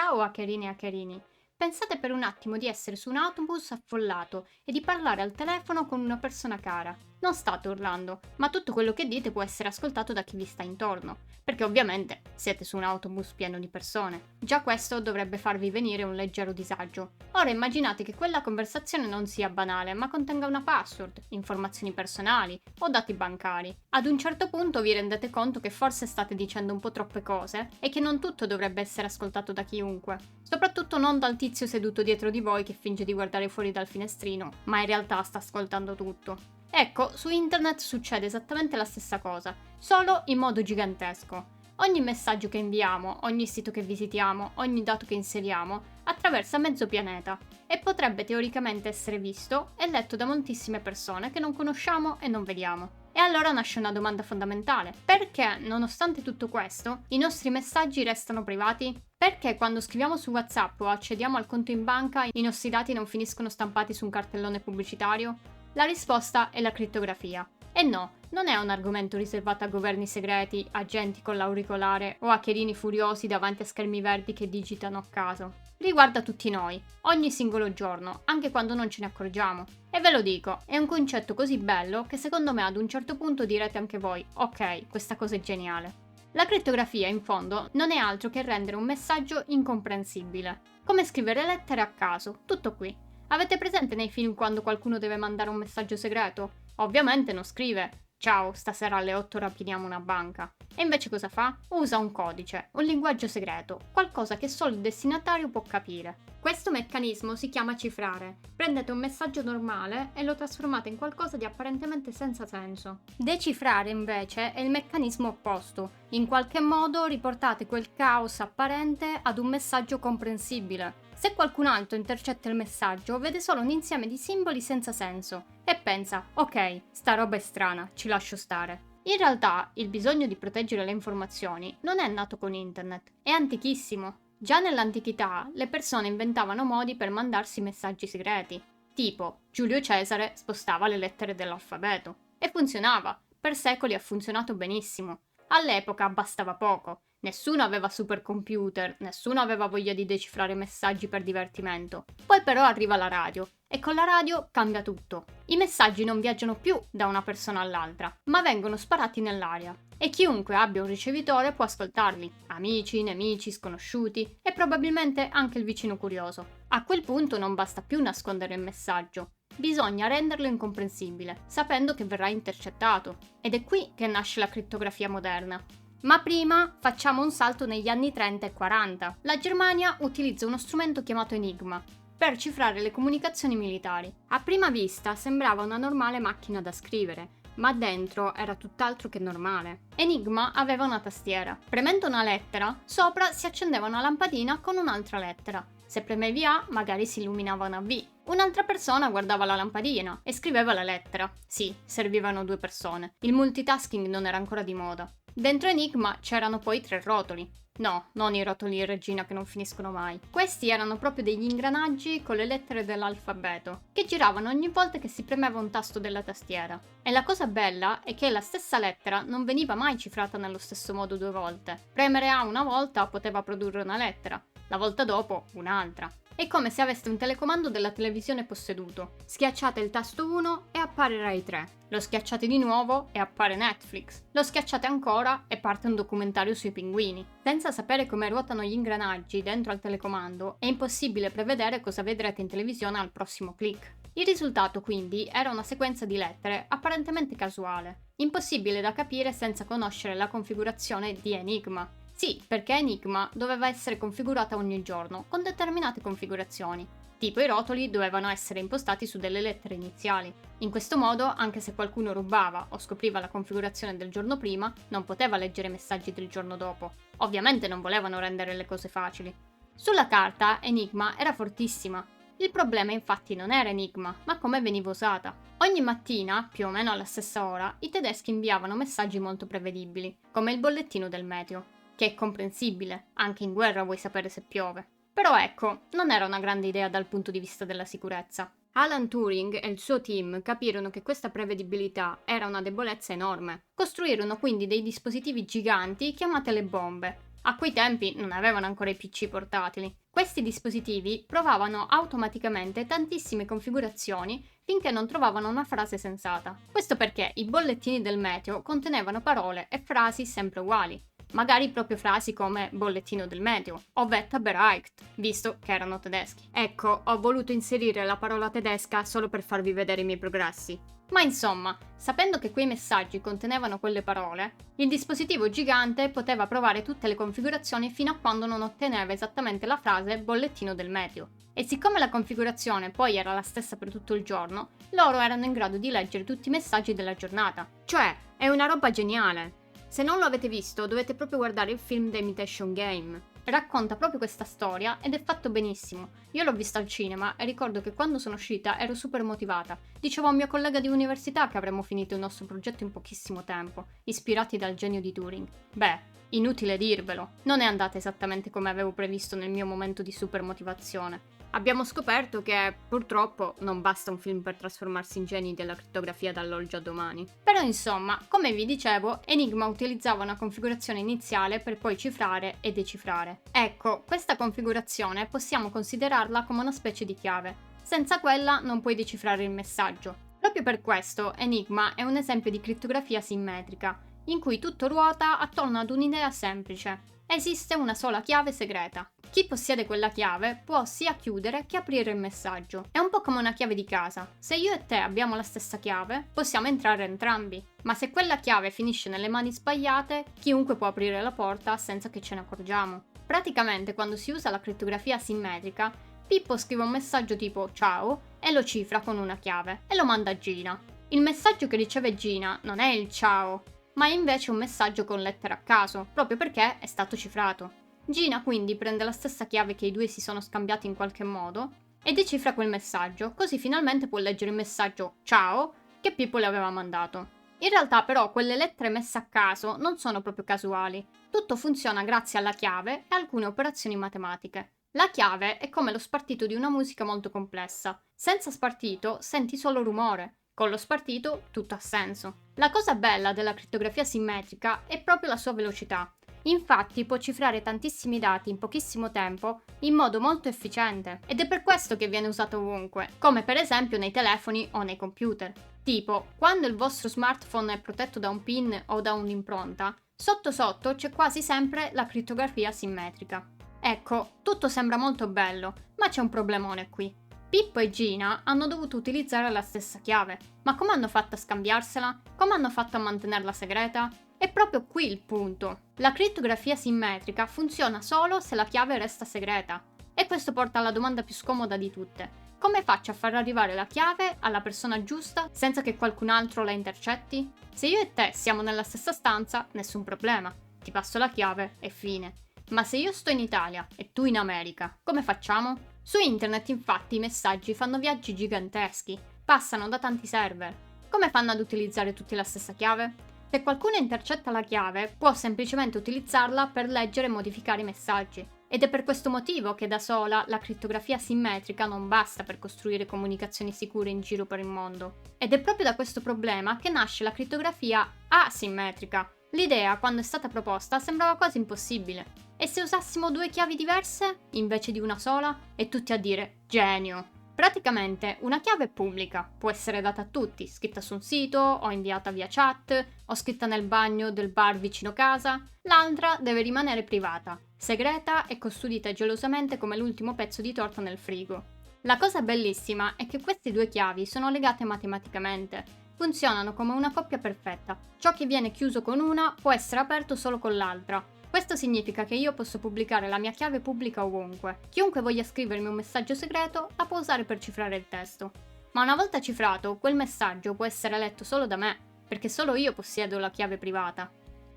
Ciao hackerine e hackerini. Pensate per un attimo di essere su un autobus affollato e di parlare al telefono con una persona cara. Non state urlando, ma tutto quello che dite può essere ascoltato da chi vi sta intorno, perché ovviamente siete su un autobus pieno di persone. Già questo dovrebbe farvi venire un leggero disagio. Ora immaginate che quella conversazione non sia banale, ma contenga una password, informazioni personali o dati bancari. Ad un certo punto vi rendete conto che forse state dicendo un po' troppe cose e che non tutto dovrebbe essere ascoltato da chiunque. Soprattutto non dal tizio seduto dietro di voi che finge di guardare fuori dal finestrino, ma in realtà sta ascoltando tutto. Ecco, su internet succede esattamente la stessa cosa, solo in modo gigantesco. Ogni messaggio che inviamo, ogni sito che visitiamo, ogni dato che inseriamo, attraversa mezzo pianeta e potrebbe teoricamente essere visto e letto da moltissime persone che non conosciamo e non vediamo. E allora nasce una domanda fondamentale. Perché, nonostante tutto questo, i nostri messaggi restano privati? Perché quando scriviamo su WhatsApp o accediamo al conto in banca i nostri dati non finiscono stampati su un cartellone pubblicitario? La risposta è la crittografia. E no, non è un argomento riservato a governi segreti, agenti con l'auricolare o hackerini furiosi davanti a schermi verdi che digitano a caso. Riguarda tutti noi, ogni singolo giorno, anche quando non ce ne accorgiamo. E ve lo dico, è un concetto così bello che secondo me ad un certo punto direte anche voi, ok, questa cosa è geniale. La crittografia, in fondo, non è altro che rendere un messaggio incomprensibile. Come scrivere lettere a caso, tutto qui. Avete presente nei film quando qualcuno deve mandare un messaggio segreto? Ovviamente non scrive "Ciao, stasera alle 8 rapiniamo una banca". E invece cosa fa? Usa un codice, un linguaggio segreto, qualcosa che solo il destinatario può capire. Questo meccanismo si chiama cifrare. Prendete un messaggio normale e lo trasformate in qualcosa di apparentemente senza senso. Decifrare invece è il meccanismo opposto. In qualche modo riportate quel caos apparente ad un messaggio comprensibile. Se qualcun altro intercetta il messaggio, vede solo un insieme di simboli senza senso e pensa, ok, sta roba è strana, ci lascio stare. In realtà, il bisogno di proteggere le informazioni non è nato con internet, è antichissimo. Già nell'antichità, le persone inventavano modi per mandarsi messaggi segreti. Tipo, Giulio Cesare spostava le lettere dell'alfabeto. E funzionava. Per secoli ha funzionato benissimo. All'epoca bastava poco. Nessuno aveva supercomputer, nessuno aveva voglia di decifrare messaggi per divertimento. Poi però arriva la radio e con la radio cambia tutto. I messaggi non viaggiano più da una persona all'altra, ma vengono sparati nell'aria. E chiunque abbia un ricevitore può ascoltarli, amici, nemici, sconosciuti e probabilmente anche il vicino curioso. A quel punto non basta più nascondere il messaggio. Bisogna renderlo incomprensibile, sapendo che verrà intercettato. Ed è qui che nasce la crittografia moderna. Ma prima facciamo un salto negli anni 30 e 40. La Germania utilizza uno strumento chiamato Enigma per cifrare le comunicazioni militari. A prima vista sembrava una normale macchina da scrivere, ma dentro era tutt'altro che normale. Enigma aveva una tastiera. Premendo una lettera, sopra si accendeva una lampadina con un'altra lettera. Se premevi A, magari si illuminava una V. Un'altra persona guardava la lampadina e scriveva la lettera. Sì, servivano due persone. Il multitasking non era ancora di moda. Dentro Enigma c'erano poi 3 rotoli. No, non i rotoli Regina che non finiscono mai. Questi erano proprio degli ingranaggi con le lettere dell'alfabeto, che giravano ogni volta che si premeva un tasto della tastiera. E la cosa bella è che la stessa lettera non veniva mai cifrata nello stesso modo 2 volte. Premere A una volta poteva produrre una lettera, la volta dopo un'altra. È come se aveste un telecomando della televisione posseduto. Schiacciate il tasto 1 e appare Rai 3. Lo schiacciate di nuovo e appare Netflix. Lo schiacciate ancora e parte un documentario sui pinguini. Senza sapere come ruotano gli ingranaggi dentro al telecomando, è impossibile prevedere cosa vedrete in televisione al prossimo click. Il risultato quindi era una sequenza di lettere apparentemente casuale, impossibile da capire senza conoscere la configurazione di Enigma. Sì, perché Enigma doveva essere configurata ogni giorno, con determinate configurazioni. Tipo i rotoli dovevano essere impostati su delle lettere iniziali. In questo modo, anche se qualcuno rubava o scopriva la configurazione del giorno prima, non poteva leggere i messaggi del giorno dopo. Ovviamente non volevano rendere le cose facili. Sulla carta, Enigma era fortissima. Il problema infatti non era Enigma, ma come veniva usata. Ogni mattina, più o meno alla stessa ora, i tedeschi inviavano messaggi molto prevedibili, come il bollettino del meteo. Che è comprensibile, anche in guerra vuoi sapere se piove. Però ecco, non era una grande idea dal punto di vista della sicurezza. Alan Turing e il suo team capirono che questa prevedibilità era una debolezza enorme. Costruirono quindi dei dispositivi giganti chiamate le bombe. A quei tempi non avevano ancora i PC portatili. Questi dispositivi provavano automaticamente tantissime configurazioni finché non trovavano una frase sensata. Questo perché i bollettini del meteo contenevano parole e frasi sempre uguali. Magari proprio frasi come bollettino del meteo o Wetterbereicht, visto che erano tedeschi. Ecco, ho voluto inserire la parola tedesca solo per farvi vedere i miei progressi. Ma insomma, sapendo che quei messaggi contenevano quelle parole, il dispositivo gigante poteva provare tutte le configurazioni fino a quando non otteneva esattamente la frase bollettino del meteo. E siccome la configurazione poi era la stessa per tutto il giorno, loro erano in grado di leggere tutti i messaggi della giornata. Cioè, è una roba geniale! Se non lo avete visto, dovete proprio guardare il film The Imitation Game. Racconta proprio questa storia ed è fatto benissimo. Io l'ho visto al cinema e ricordo che quando sono uscita ero super motivata. Dicevo a un mio collega di università che avremmo finito il nostro progetto in pochissimo tempo, ispirati dal genio di Turing. Beh, inutile dirvelo, non è andata esattamente come avevo previsto nel mio momento di super motivazione. Abbiamo scoperto che, purtroppo, non basta un film per trasformarsi in geni della crittografia dall'oggi a domani. Però insomma, come vi dicevo, Enigma utilizzava una configurazione iniziale per poi cifrare e decifrare. Ecco, questa configurazione possiamo considerarla come una specie di chiave. Senza quella non puoi decifrare il messaggio. Proprio per questo, Enigma è un esempio di crittografia simmetrica, in cui tutto ruota attorno ad un'idea semplice. Esiste una sola chiave segreta. Chi possiede quella chiave può sia chiudere che aprire il messaggio. È un po' come una chiave di casa. Se io e te abbiamo la stessa chiave, possiamo entrare entrambi. Ma se quella chiave finisce nelle mani sbagliate, chiunque può aprire la porta senza che ce ne accorgiamo. Praticamente, quando si usa la crittografia asimmetrica, Pippo scrive un messaggio tipo ciao e lo cifra con una chiave e lo manda a Gina. Il messaggio che riceve Gina non è il ciao, ma è invece un messaggio con lettere a caso, proprio perché è stato cifrato. Gina quindi prende la stessa chiave che i due si sono scambiati in qualche modo e decifra quel messaggio, così finalmente può leggere il messaggio ciao che Pippo le aveva mandato. In realtà però quelle lettere messe a caso non sono proprio casuali, tutto funziona grazie alla chiave e alcune operazioni matematiche. La chiave è come lo spartito di una musica molto complessa. Senza spartito senti solo rumore, con lo spartito tutto ha senso. La cosa bella della crittografia simmetrica è proprio la sua velocità. Infatti può cifrare tantissimi dati in pochissimo tempo in modo molto efficiente ed è per questo che viene usato ovunque, come per esempio nei telefoni o nei computer. Tipo, quando il vostro smartphone è protetto da un PIN o da un'impronta, sotto sotto c'è quasi sempre la crittografia simmetrica. Ecco, tutto sembra molto bello, ma c'è un problemone qui. Pippo e Gina hanno dovuto utilizzare la stessa chiave, ma come hanno fatto a scambiarsela? Come hanno fatto a mantenerla segreta? È proprio qui il punto. La crittografia simmetrica funziona solo se la chiave resta segreta. E questo porta alla domanda più scomoda di tutte. Come faccio a far arrivare la chiave alla persona giusta senza che qualcun altro la intercetti? Se io e te siamo nella stessa stanza, nessun problema. Ti passo la chiave e fine. Ma se io sto in Italia e tu in America, come facciamo? Su internet infatti i messaggi fanno viaggi giganteschi, passano da tanti server. Come fanno ad utilizzare tutti la stessa chiave? Se qualcuno intercetta la chiave, può semplicemente utilizzarla per leggere e modificare i messaggi. Ed è per questo motivo che da sola la crittografia simmetrica non basta per costruire comunicazioni sicure in giro per il mondo. Ed è proprio da questo problema che nasce la crittografia asimmetrica. L'idea, quando è stata proposta, sembrava quasi impossibile. E se usassimo due chiavi diverse, invece di una sola, e tutti a dire genio? Praticamente una chiave pubblica può essere data a tutti, scritta su un sito, o inviata via chat, o scritta nel bagno del bar vicino casa. L'altra deve rimanere privata, segreta e custodita gelosamente come l'ultimo pezzo di torta nel frigo. La cosa bellissima è che queste due chiavi sono legate matematicamente. Funzionano come una coppia perfetta. Ciò che viene chiuso con una può essere aperto solo con l'altra. Questo significa che io posso pubblicare la mia chiave pubblica ovunque. Chiunque voglia scrivermi un messaggio segreto la può usare per cifrare il testo. Ma una volta cifrato, quel messaggio può essere letto solo da me, perché solo io possiedo la chiave privata.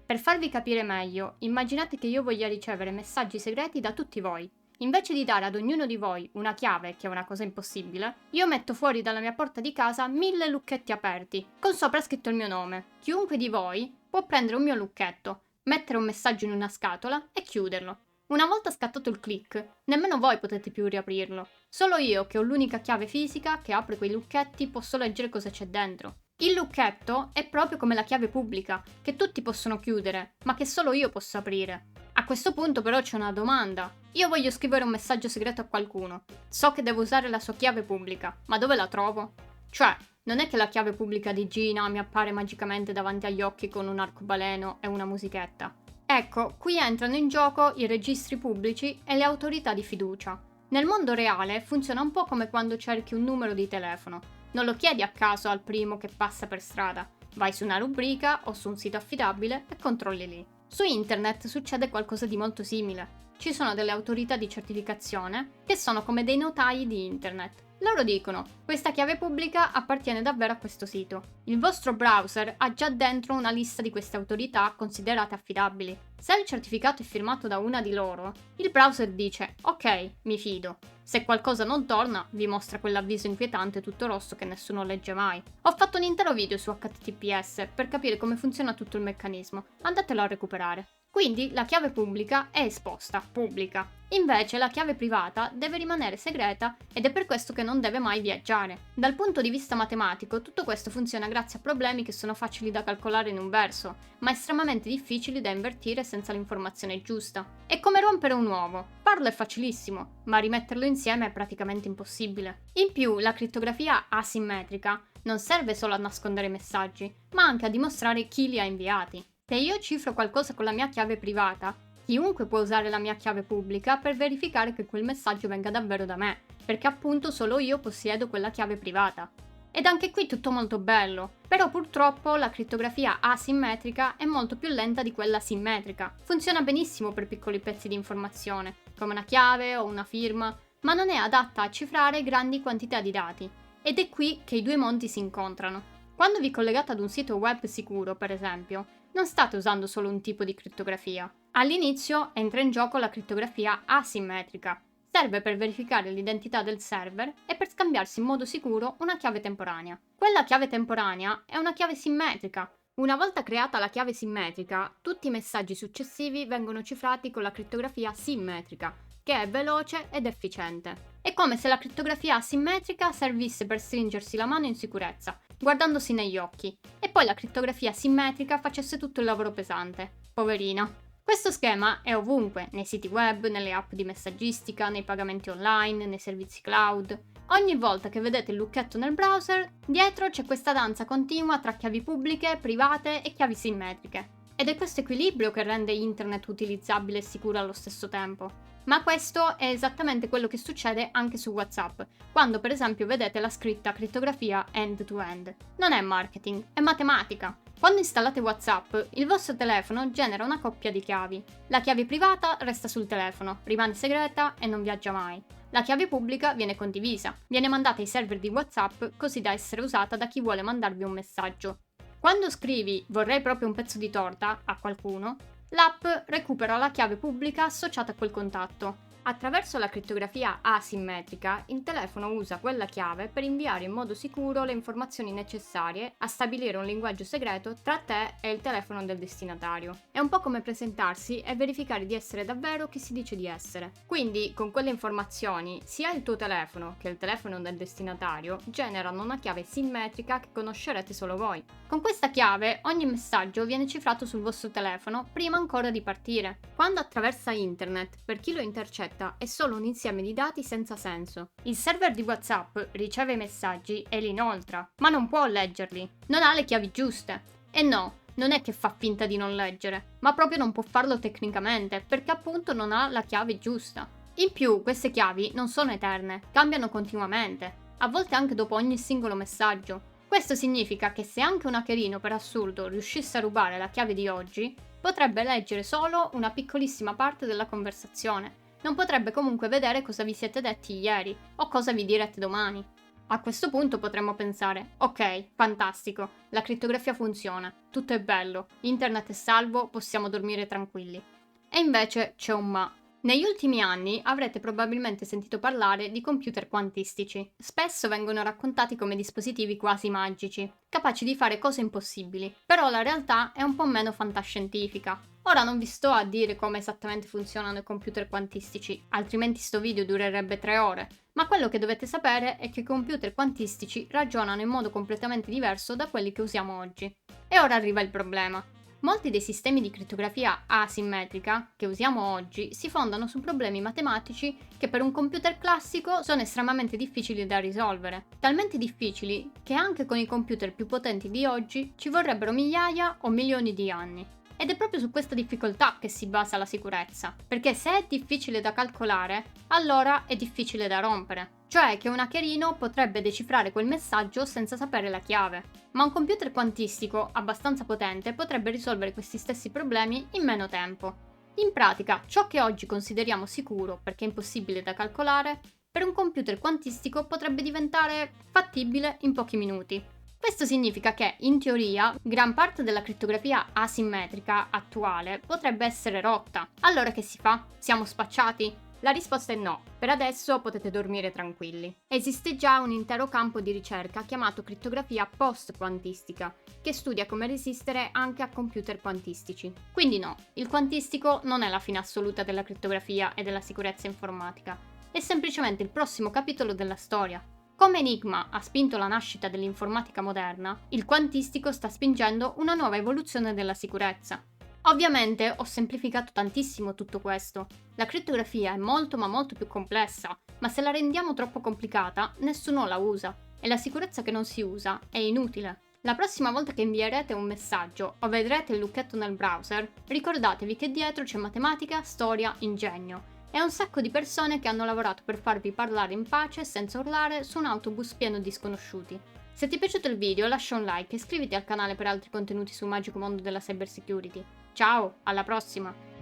Per farvi capire meglio, immaginate che io voglia ricevere messaggi segreti da tutti voi. Invece di dare ad ognuno di voi una chiave, che è una cosa impossibile, io metto fuori dalla mia porta di casa 1000 lucchetti aperti, con sopra scritto il mio nome. Chiunque di voi può prendere un mio lucchetto, mettere un messaggio in una scatola e chiuderlo. Una volta scattato il click, nemmeno voi potete più riaprirlo. Solo io, che ho l'unica chiave fisica che apre quei lucchetti, posso leggere cosa c'è dentro. Il lucchetto è proprio come la chiave pubblica, che tutti possono chiudere, ma che solo io posso aprire. A A questo punto però c'è una domanda. Io voglio scrivere un messaggio segreto a qualcuno. So che devo usare la sua chiave pubblica, ma dove la trovo? Cioè, non è che la chiave pubblica di Gina mi appare magicamente davanti agli occhi con un arcobaleno e una musichetta. Ecco, qui entrano in gioco i registri pubblici e le autorità di fiducia. Nel mondo reale funziona un po' come quando cerchi un numero di telefono. Non lo chiedi a caso al primo che passa per strada. Vai su una rubrica o su un sito affidabile e controlli lì. Su internet succede qualcosa di molto simile. Ci sono delle autorità di certificazione che sono come dei notai di internet. Loro dicono: questa chiave pubblica appartiene davvero a questo sito. Il vostro browser ha già dentro una lista di queste autorità considerate affidabili. Se il certificato è firmato da una di loro, il browser dice: ok, mi fido. Se qualcosa non torna, vi mostra quell'avviso inquietante tutto rosso che nessuno legge mai. Ho fatto un intero video su HTTPS per capire come funziona tutto il meccanismo. Andatelo a recuperare. Quindi la chiave pubblica è esposta, pubblica. Invece la chiave privata deve rimanere segreta ed è per questo che non deve mai viaggiare. Dal punto di vista matematico, tutto questo funziona grazie a problemi che sono facili da calcolare in un verso, ma estremamente difficili da invertire senza l'informazione giusta. È come rompere un uovo. Farlo è facilissimo, ma rimetterlo insieme è praticamente impossibile. In più, la crittografia asimmetrica non serve solo a nascondere i messaggi, ma anche a dimostrare chi li ha inviati. Se io cifro qualcosa con la mia chiave privata, chiunque può usare la mia chiave pubblica per verificare che quel messaggio venga davvero da me, perché appunto solo io possiedo quella chiave privata. Ed anche qui tutto molto bello, però purtroppo la crittografia asimmetrica è molto più lenta di quella simmetrica. Funziona benissimo per piccoli pezzi di informazione, come una chiave o una firma, ma non è adatta a cifrare grandi quantità di dati. Ed è qui che i due mondi si incontrano. Quando vi collegate ad un sito web sicuro, per esempio, non state usando solo un tipo di crittografia. All'inizio entra in gioco la crittografia asimmetrica. Serve per verificare l'identità del server e per scambiarsi in modo sicuro una chiave temporanea. Quella chiave temporanea è una chiave simmetrica. Una volta creata la chiave simmetrica, tutti i messaggi successivi vengono cifrati con la crittografia simmetrica, che è veloce ed efficiente. È come se la crittografia asimmetrica servisse per stringersi la mano in sicurezza, guardandosi negli occhi, e poi la crittografia simmetrica facesse tutto il lavoro pesante. Poverina. Questo schema è ovunque, nei siti web, nelle app di messaggistica, nei pagamenti online, nei servizi cloud. Ogni volta che vedete il lucchetto nel browser, dietro c'è questa danza continua tra chiavi pubbliche, private e chiavi simmetriche. Ed è questo equilibrio che rende internet utilizzabile e sicuro allo stesso tempo. Ma questo è esattamente quello che succede anche su WhatsApp, quando per esempio vedete la scritta crittografia end-to-end. Non è marketing, è matematica. Quando installate WhatsApp, il vostro telefono genera una coppia di chiavi. La chiave privata resta sul telefono, rimane segreta e non viaggia mai. La chiave pubblica viene condivisa, viene mandata ai server di WhatsApp così da essere usata da chi vuole mandarvi un messaggio. Quando scrivi "vorrei proprio un pezzo di torta" a qualcuno, l'app recupera la chiave pubblica associata a quel contatto. Attraverso la crittografia asimmetrica, il telefono usa quella chiave per inviare in modo sicuro le informazioni necessarie a stabilire un linguaggio segreto tra te e il telefono del destinatario. È un po' come presentarsi e verificare di essere davvero chi si dice di essere. Quindi, con quelle informazioni, sia il tuo telefono che il telefono del destinatario generano una chiave simmetrica che conoscerete solo voi. Con questa chiave, ogni messaggio viene cifrato sul vostro telefono prima ancora di partire. Quando attraversa internet, per chi lo intercetta, è solo un insieme di dati senza senso. Il server di WhatsApp riceve i messaggi e li inoltra, ma non può leggerli. Non ha le chiavi giuste. E no, non è che fa finta di non leggere, ma proprio non può farlo tecnicamente, perché appunto non ha la chiave giusta. In più, queste chiavi non sono eterne, cambiano continuamente, a volte anche dopo ogni singolo messaggio. Questo significa che se anche un hackerino per assurdo riuscisse a rubare la chiave di oggi, potrebbe leggere solo una piccolissima parte della conversazione. Non potrebbe comunque vedere cosa vi siete detti ieri o cosa vi direte domani. A questo punto potremmo pensare: ok, fantastico, la crittografia funziona, tutto è bello, internet è salvo, possiamo dormire tranquilli. E invece c'è un ma. Negli ultimi anni avrete probabilmente sentito parlare di computer quantistici. Spesso vengono raccontati come dispositivi quasi magici, capaci di fare cose impossibili, però la realtà è un po' meno fantascientifica. Ora non vi sto a dire come esattamente funzionano i computer quantistici, altrimenti sto video durerebbe 3 ore, ma quello che dovete sapere è che i computer quantistici ragionano in modo completamente diverso da quelli che usiamo oggi. E ora arriva il problema. Molti dei sistemi di crittografia asimmetrica che usiamo oggi si fondano su problemi matematici che per un computer classico sono estremamente difficili da risolvere, talmente difficili che anche con i computer più potenti di oggi ci vorrebbero migliaia o milioni di anni. Ed è proprio su questa difficoltà che si basa la sicurezza, perché se è difficile da calcolare, allora è difficile da rompere, cioè che un hackerino potrebbe decifrare quel messaggio senza sapere la chiave. Ma un computer quantistico abbastanza potente potrebbe risolvere questi stessi problemi in meno tempo. In pratica, ciò che oggi consideriamo sicuro perché è impossibile da calcolare, per un computer quantistico potrebbe diventare fattibile in pochi minuti. Questo significa che, in teoria, gran parte della crittografia asimmetrica attuale potrebbe essere rotta. Allora che si fa? Siamo spacciati? La risposta è no. Per adesso potete dormire tranquilli. Esiste già un intero campo di ricerca chiamato crittografia post-quantistica, che studia come resistere anche a computer quantistici. Quindi no, il quantistico non è la fine assoluta della crittografia e della sicurezza informatica. È semplicemente il prossimo capitolo della storia. Come Enigma ha spinto la nascita dell'informatica moderna, il quantistico sta spingendo una nuova evoluzione della sicurezza. Ovviamente ho semplificato tantissimo tutto questo. La crittografia è molto ma molto più complessa, ma se la rendiamo troppo complicata, nessuno la usa. E la sicurezza che non si usa è inutile. La prossima volta che invierete un messaggio o vedrete il lucchetto nel browser, ricordatevi che dietro c'è matematica, storia, ingegno. E un sacco di persone che hanno lavorato per farvi parlare in pace senza urlare su un autobus pieno di sconosciuti. Se ti è piaciuto il video lascia un like e iscriviti al canale per altri contenuti sul magico mondo della cybersecurity. Ciao, alla prossima!